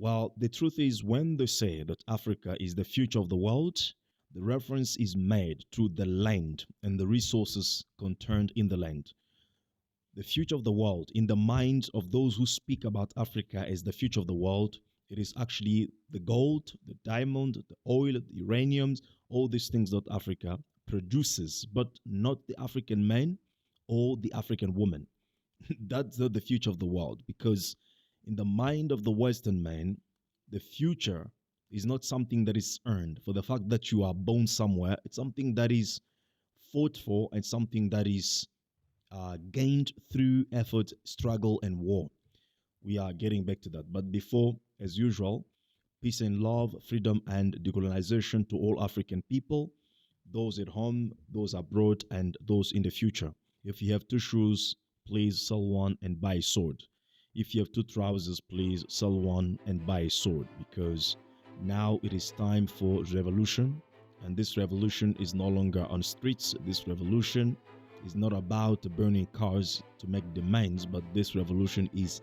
Well, the truth is, when they say that Africa is the future of the world, the reference is made to the land and the resources contained in the land. The future of the world, in the minds of those who speak about Africa as the future of the world, it is actually the gold, the diamond, the oil, the uraniums, all these things that Africa produces, but not the African man or the African woman. That's not the future of the world, because in the mind of the Western man, the future is not something that is earned for the fact that you are born somewhere. It's something that is fought for and something that is gained through effort, struggle, and war. We are getting back to that. But before, as usual, peace and love, freedom and decolonization to all African people, those at home, those abroad, and those in the future. If you have two shoes, please sell one and buy a sword. If you have two trousers, please sell one and buy a sword, because now it is time for revolution. And this revolution is no longer on streets. This revolution is not about burning cars to make demands, but this revolution is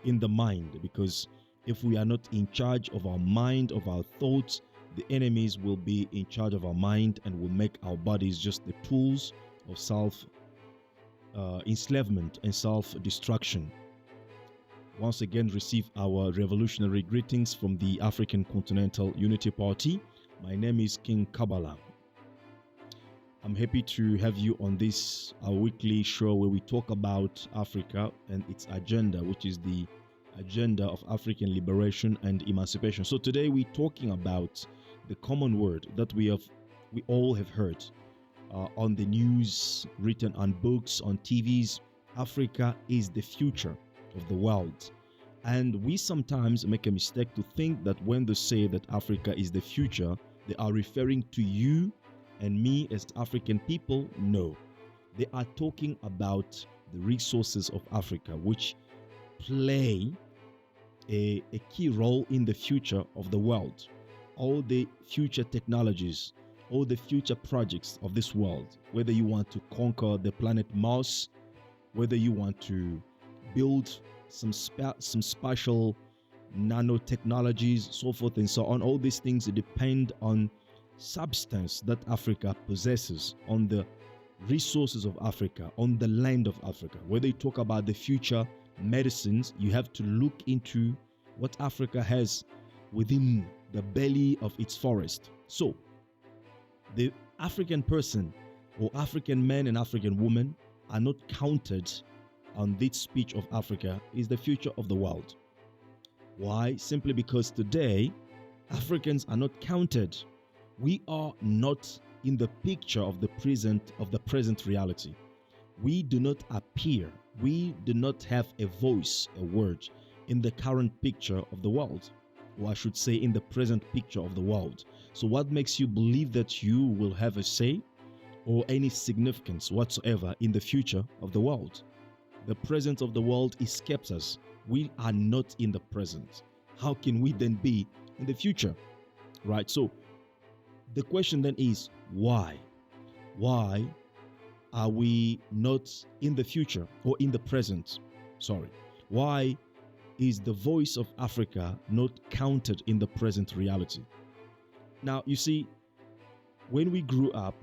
in the mind, because if we are not in charge of our mind, of our thoughts, the enemies will be in charge of our mind and will make our bodies just the tools of self enslavement and self-destruction. Once again, receive our revolutionary greetings from the African Continental Unity Party. My name is King Kabbalah. I'm happy to have you on this our weekly show where we talk about Africa and its agenda, which is the agenda of African liberation and emancipation. So today we're talking about the common word that we all have heard on the news, written on books, on TVs. Africa is the future of the world. And we sometimes make a mistake to think that when they say that Africa is the future, they are referring to you and me as African people. No, they are talking about the resources of Africa, which play a key role in the future of the world. All the future technologies, all the future projects of this world, whether you want to conquer the planet Mars, whether you want to build some special nanotechnologies, so forth and so on, all these things depend on substance that Africa possesses, on the resources of Africa, on the land of Africa. Whether you talk about the future medicines, you have to look into what Africa has within the belly of its forest. So, the African person or African man and African woman are not counted on this speech of Africa is the future of the world. Why? Simply because today, Africans are not counted. We are not in the picture of the present reality. We do not appear. We do not have a voice, a word in the current picture of the world, or I should say in the present picture of the world. So what makes you believe that you will have a say or any significance whatsoever in the future of the world? The present of the world escapes us. We are not in the present. How can we then be in the future? Right? So the question then is, why? Why are we not in the future or in the present? Sorry. Why is the voice of Africa not counted in the present reality? Now, you see, when we grew up,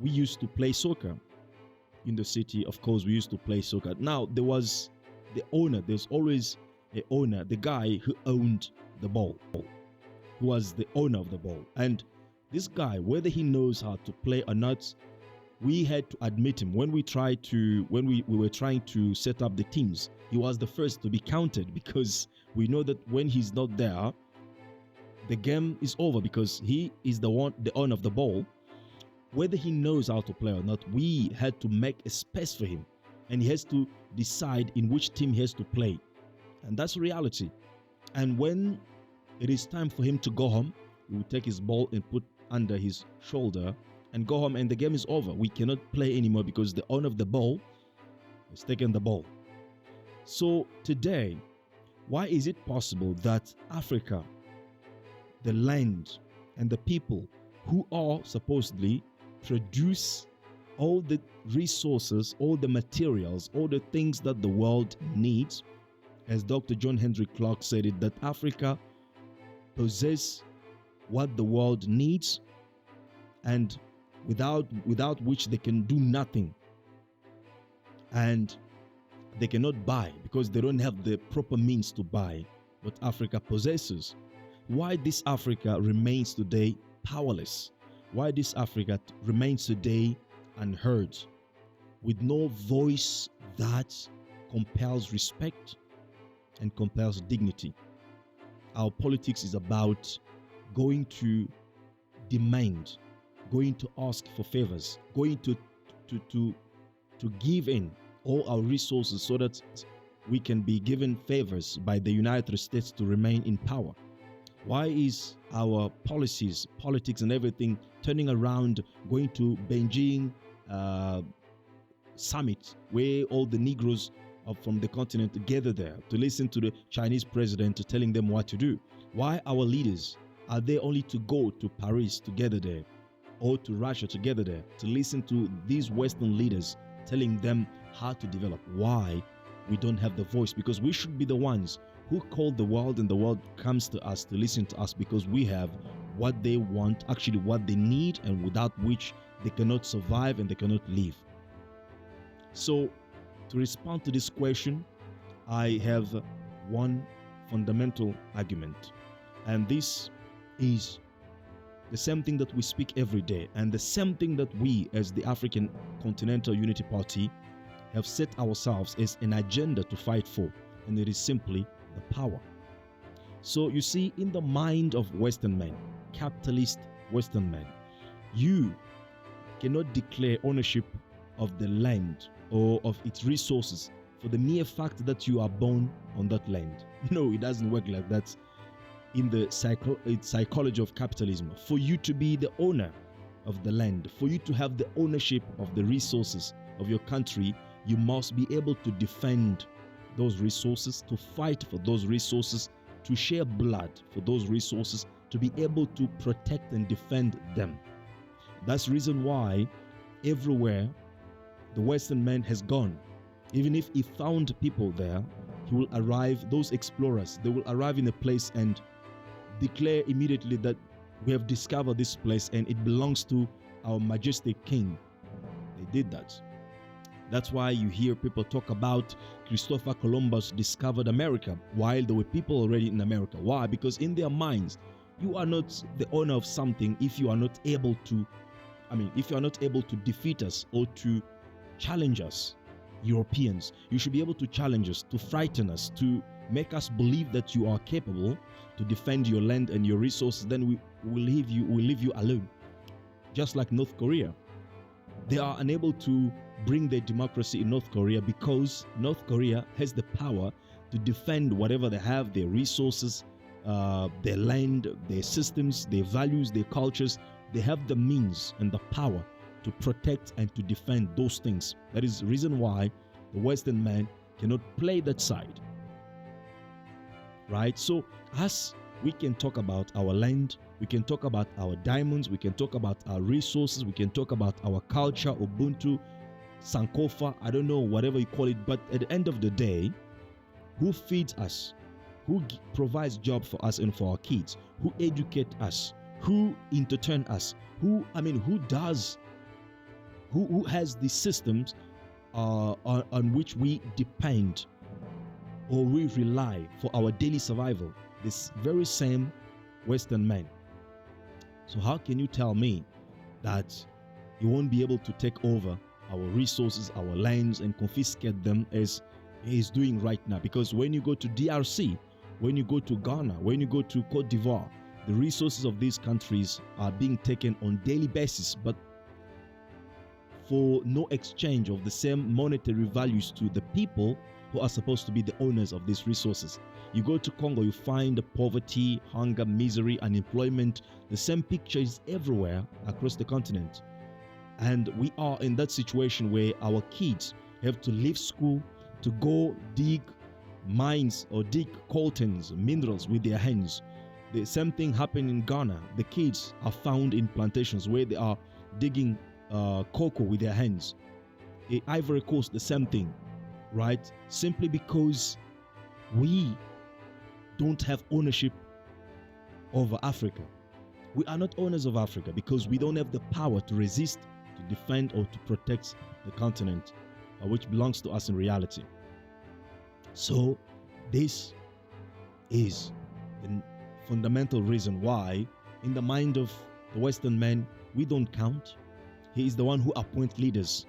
we used to play soccer in the city. Of course, we used to play soccer. Now, there was the owner. There's always an owner, the guy who owned the ball, who was the owner of the ball. And this guy, whether he knows how to play or not, we had to admit him. When we were trying to set up the teams, he was the first to be counted, because we know that when he's not there, the game is over, because he is the owner of the ball. Whether he knows how to play or not, we had to make a space for him, and he has to decide in which team he has to play. And that's reality. And when it is time for him to go home, he will take his ball and put under his shoulder and go home, and the game is over. We cannot play anymore because the owner of the ball has taken the ball. So today, why is it possible that Africa, the land and the people who are supposedly produce all the resources, all the materials, all the things that the world needs, as Dr. John Henry Clark said it, that Africa possesses what the world needs, and without which they can do nothing, and they cannot buy because they don't have the proper means to buy what Africa possesses. Why this Africa remains today powerless? Why this Africa remains today unheard, with no voice that compels respect and compels dignity? Our politics is about going to demand, going to ask for favors, going to give in all our resources so that we can be given favors by the United States to remain in power. Why is our policies, politics and everything turning around, going to Beijing summit where all the Negroes from the continent gather there to listen to the Chinese president telling them what to do? Why our leaders are they only to go to Paris together there, or to Russia together there, to listen to these Western leaders telling them how to develop? Why we don't have the voice? Because we should be the ones who call the world, and the world comes to us to listen to us, because we have what they want, actually what they need, and without which they cannot survive and they cannot live. So to respond to this question, I have one fundamental argument, and this is the same thing that we speak every day, and the same thing that we as the African Continental Unity Party have set ourselves as an agenda to fight for, and it is simply the power. So you see, in the mind of Western men, capitalist Western men, you cannot declare ownership of the land or of its resources for the mere fact that you are born on that land. No, it doesn't work like that. In the psychology of capitalism, for you to be the owner of the land, for you to have the ownership of the resources of your country, you must be able to defend those resources, to fight for those resources, to share blood for those resources, to be able to protect and defend them. That's the reason why everywhere the Western man has gone, even if he found people there, he will arrive, those explorers, they will arrive in a place and declare immediately that we have discovered this place and it belongs to our majestic king. They did that. That's why you hear people talk about Christopher Columbus discovered America while there were people already in America. Why? Because in their minds, you are not the owner of something if you are not able to, if you are not able to defeat us or to challenge us, Europeans. You should be able to challenge us, to frighten us, to make us believe that you are capable to defend your land and your resources. Then we will leave you alone. Just like North Korea. They are unable to bring their democracy in North Korea because North Korea has the power to defend whatever they have, their resources, their land, their systems, their values, their cultures. They have the means and the power to protect and to defend those things. That is the reason why the Western man cannot play that side. Right? So as we can talk about our land, we can talk about our diamonds, we can talk about our resources, we can talk about our culture, Ubuntu, Sankofa, I don't know, whatever you call it. But at the end of the day, who feeds us? Who provides job for us and for our kids? Who educate us? Who entertain us? Who has the systems on which we depend or we rely for our daily survival? This very same Western man. So how can you tell me that you won't be able to take over our resources, our lands, and confiscate them as he is doing right now? Because when you go to DRC, when you go to Ghana, when you go to Cote d'Ivoire, the resources of these countries are being taken on daily basis, but for no exchange of the same monetary values to the people who are supposed to be the owners of these resources. You go to Congo, you find poverty, hunger, misery, unemployment. The same picture is everywhere across the continent. And we are in that situation where our kids have to leave school to go dig mines or dig coltans, minerals with their hands. The same thing happened in Ghana. The kids are found in plantations where they are digging cocoa with their hands. In Ivory Coast, the same thing, right? Simply because we don't have ownership over Africa. We are not owners of Africa because we don't have the power to resist, to defend, or to protect the continent, which belongs to us in reality. So this is the fundamental reason why, in the mind of the Western man, we don't count. He is the one who appoints leaders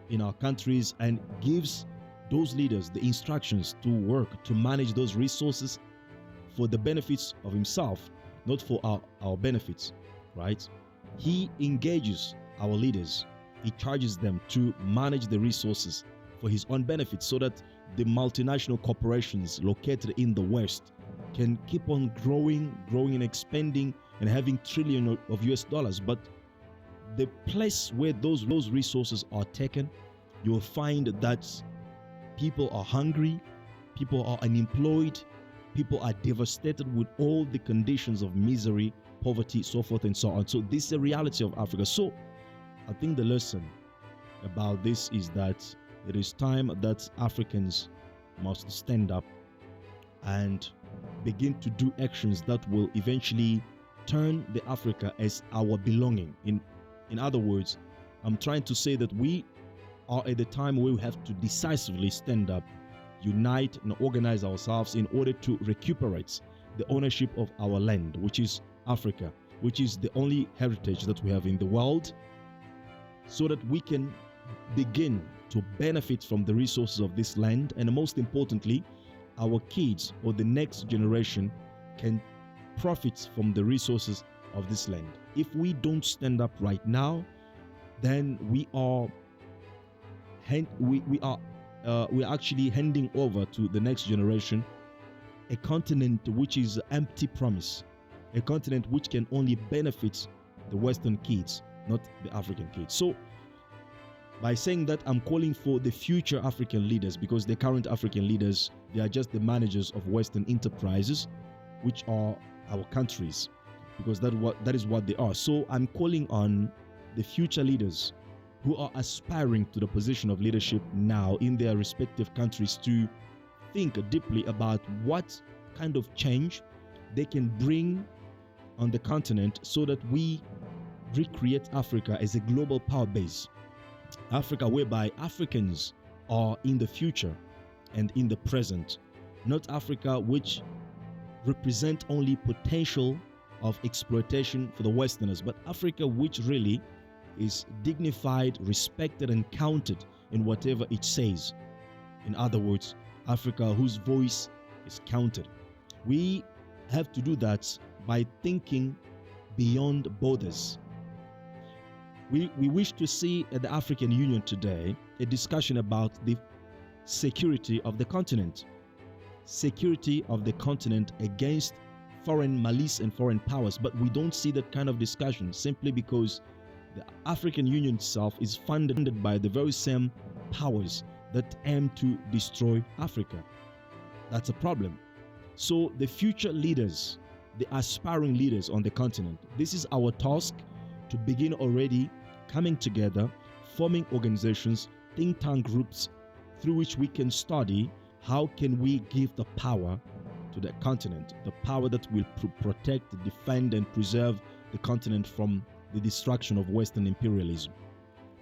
in our countries and gives those leaders the instructions to work, to manage those resources for the benefits of himself, not for our benefits, right? He engages our leaders. He charges them to manage the resources for his own benefit so that the multinational corporations located in the West can keep on growing and expanding and having trillions of US dollars. But the place where those resources are taken, you will find that people are hungry, people are unemployed, people are devastated with all the conditions of misery, poverty, so forth and so on. So this is the reality of Africa. So I think the lesson about this is that it is time that Africans must stand up and begin to do actions that will eventually turn the Africa as our belonging. In other words, I'm trying to say that we are at the time where we have to decisively stand up, unite and organize ourselves in order to recuperate the ownership of our land, which is Africa, which is the only heritage that we have in the world, so that we can begin to benefit from the resources of this land, and most importantly, our kids or the next generation can profit from the resources of this land. If we don't stand up right now, then we are actually handing over to the next generation a continent which is empty promise, a continent which can only benefit the Western kids, not the African kids. So by saying that, I'm calling for the future African leaders, because the current African leaders, they are just the managers of Western enterprises, which are our countries, because that is what they are. So I'm calling on the future leaders who are aspiring to the position of leadership now in their respective countries to think deeply about what kind of change they can bring on the continent so that we recreate Africa as a global power base. Africa whereby Africans are in the future and in the present, not Africa which represent only potential of exploitation for the Westerners, but Africa which really is dignified, respected, and counted in whatever it says. In other words, Africa whose voice is counted. We have to do that by thinking beyond borders. We wish to see at the African Union today a discussion about the security of the continent. Security of the continent against foreign malice and foreign powers. But we don't see that kind of discussion simply because the African Union itself is funded by the very same powers that aim to destroy Africa. That's a problem. So the future leaders, the aspiring leaders on the continent, this is our task to begin already coming together, forming organizations, think tank groups through which we can study how can we give the power to the continent, the power that will protect, defend, and preserve the continent from the destruction of Western imperialism.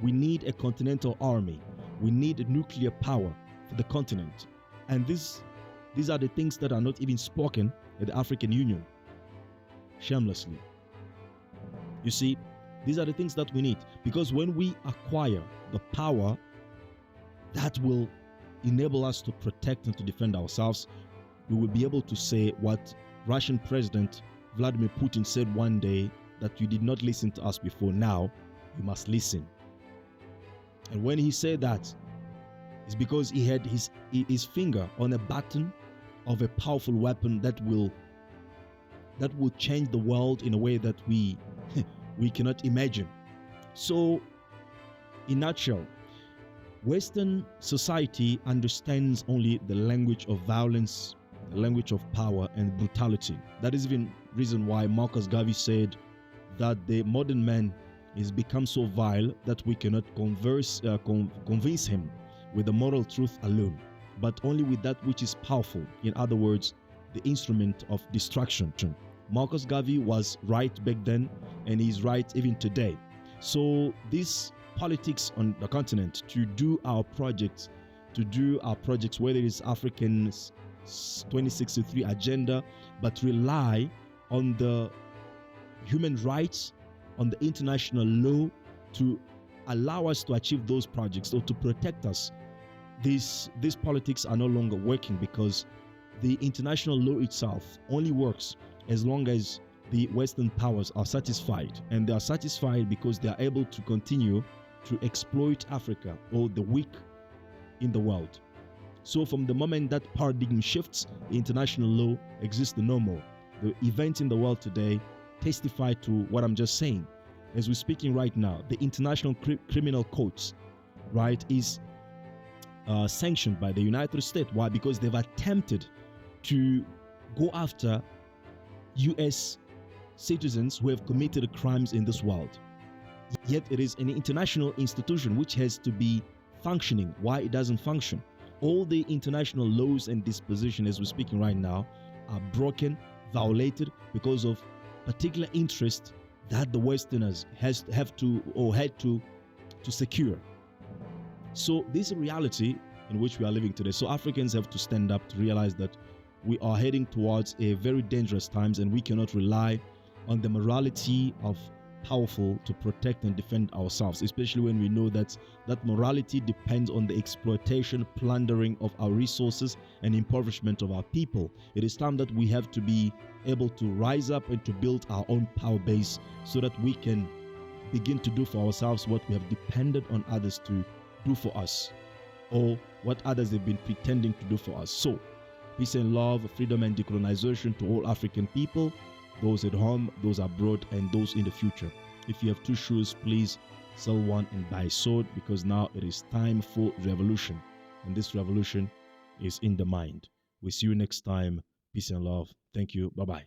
We need a continental army. We need nuclear power for the continent. And these are the things that are not even spoken at the African Union, shamelessly. You see, these are the things that we need, because when we acquire the power that will enable us to protect and to defend ourselves, we will be able to say what Russian President Vladimir Putin said one day, that you did not listen to us before, now you must listen. And when he said that, it's because he had his finger on a button of a powerful weapon that will change the world in a way that we cannot imagine. So, in a nutshell, Western society understands only the language of violence, the language of power and brutality. That is even reason why Marcus Garvey said that the modern man is become so vile that we cannot convince him with the moral truth alone. but only with that which is powerful. In other words, the instrument of destruction. Marcus Garvey was right back then, and he's right even today. So this politics on the continent to do our projects, whether it's African 2063 agenda, but rely on the human rights, on the international law to allow us to achieve those projects or to protect us. These politics are no longer working, because the international law itself only works as long as the Western powers are satisfied, and they are satisfied because they are able to continue to exploit Africa or the weak in the world. So from the moment that paradigm shifts, the international law exists no more. The events in the world today testify to what I'm just saying. As we're speaking right now, the International Criminal Courts, right, is sanctioned by the United States. Why? Because they've attempted to go after U.S. citizens who have committed crimes in this world. Yet it is an international institution which has to be functioning. Why it doesn't function? All the international laws and dispositions as we're speaking right now are broken, violated, because of particular interest that the Westerners had to secure. So this is a reality in which we are living today. So Africans have to stand up to realize that we are heading towards a very dangerous times, and we cannot rely on the morality of powerful to protect and defend ourselves, especially when we know that morality depends on the exploitation, plundering of our resources, and impoverishment of our people. It is time that we have to be able to rise up and to build our own power base, so that we can begin to do for ourselves what we have depended on others to do for us, or what others have been pretending to do for us. So peace and love, freedom and decolonization to all African people, those at home, those abroad, and those in the future. If you have two shoes, please sell one and buy a sword, because now it is time for revolution, and this revolution is in the mind. We see you next time. Peace and love. Thank you. Bye-bye.